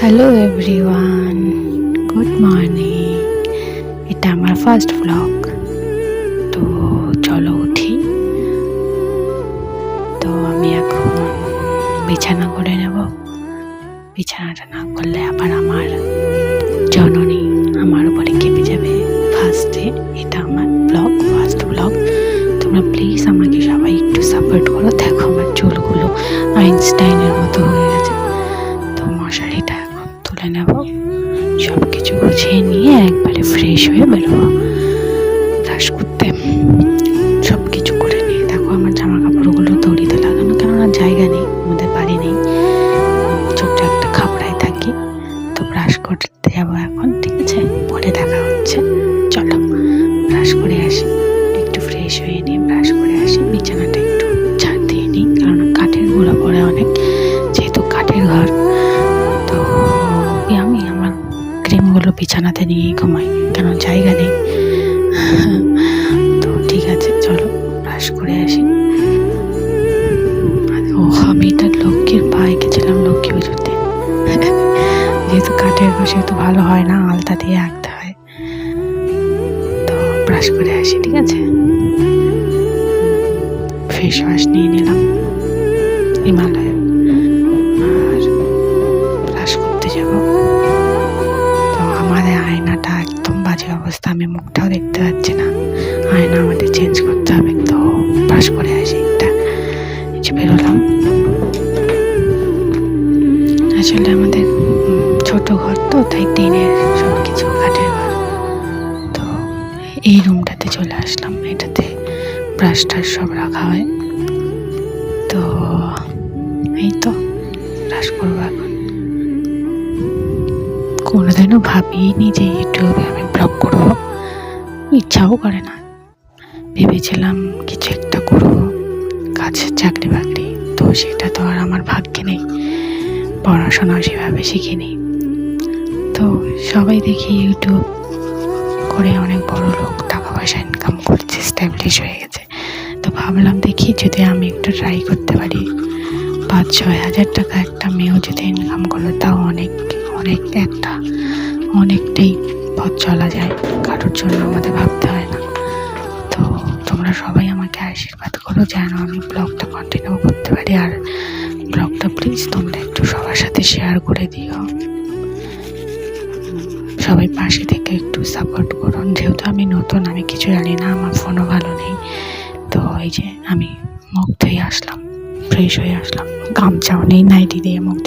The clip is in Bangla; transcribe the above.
Hello everyone, good morning. এটা আমার ফার্স্ট ব্লগ। তো চলো উঠি। তো আমি এখন বিছানা করে নেব। বিছানাটা না করলে আবার আমার জননী আমার উপরে কেঁপে যাবে। ফার্স্টে এটা আমার ব্লগ, ফার্স্ট ব্লগ। তোমরা প্লিজ আমাকে সবাই একটু সাপোর্ট করো। দেখো আমার চুলগুলো আইনস্টাইনের মতো হয়ে গেছে। তো মশারিটা এখন তুলে নেব, সব কিছু গুছিয়ে নিয়ে একবারে ফ্রেশ হয়ে বেরোবো ব্রাশ করতে। সব কিছু করে নিয়ে দেখো আমার জামা কাপড়গুলো দড়িতে লাগানো, কেননা জায়গা নেই, আমাদের বাড়ি নেই, ছোট্ট একটা খাপড়ায় থাকি। তো ব্রাশ করতে যাবো এখন, ঠিক আছে? পরে দেখা হচ্ছে। চলো ব্রাশ করে আসি, একটু ফ্রেশ হয়ে নিয়ে ব্রাশ করে আসি। বিছানাটা একটু ঝাড় দিয়ে নিই, কারণ কাঠের গুঁড়ো পড়ে অনেক, যেহেতু কাঠের ঘর। তো আমি আমার ক্রিমগুলো বিছানাতে নিয়েই ঘুমাই, কেন জায়গা নেই। তো ঠিক আছে, চলো ব্রাশ করে আসি। ও আমি এটা লক্ষ্মীর পায়ে গেছিলাম লক্ষ্মী পুজোতে। যেহেতু কাঠের ঘর সেহেতু ভালো হয় না, আলতা দিয়ে আঁকতে হয়। তো ব্রাশ করে আসি, ঠিক আছে? ফেস ওয়াশ নিয়ে নিলাম হিমালয়ের, আর ব্রাশ করতে যাব। তো আমাদের আয়নাটা একদম বাজে অবস্থা, আমি মুখটাও দেখতে পাচ্ছি না। আয়না আমাদের চেঞ্জ করতে হবে। তো ব্রাশ করে আসি, একটা বেরোলাম। আসলে আমাদের ছোট ঘর তো, তাই টিনের সব কিছু, কাঠের ঘর। তো এই রুমটাতে চলে আসলাম, এটাতে ব্রাশ টাশ সব রাখা হয়। তো এই তো ব্রাশ করবো এখন। কোনোদিনও ভাবিনি যে ইউটিউবে আমি ব্লগ করবো, ইচ্ছাও করে না। ভেবেছিলাম কিছু একটা করবো, কাজের চাকরি বাকরি, তো সেটা তো আর আমার ভাগ্যে নেই। পড়াশোনা সেভাবে শিখিনি। তো সবাই দেখি ইউটিউব করে অনেক বড় লোক, টাকা পয়সা ইনকাম করছে, স্ট্যাবলিশ হয়ে গেছে। তো ভাবলাম দেখি যদি আমি একটু ট্রাই করতে পারি। 5-6 হাজার টাকা একটা মেয়েও যদি ইনকাম করলো, তাও অনেকটাই পথ চলা যায়, কারোর জন্য আমাদের ভাবতে হয় না। তো তোমরা সবাই আমাকে আশীর্বাদ করো যেন আমি ব্লগটা কন্টিনিউ করতে পারি। আর ব্লগটা প্লিজ তোমরা একটু সবার সাথে শেয়ার করে দিও। সবাই পাশে থেকে একটু সাপোর্ট করুন। যেহেতু আমি নতুন, আমি কিছু জানি না, আমার ফোনও ভালো নেই। তো এই যে আমি মুখ ধুয়ে আসলাম, ফ্রেশ হয়ে আসলাম, গামছাও নেই, নাইটি দিয়ে মুখ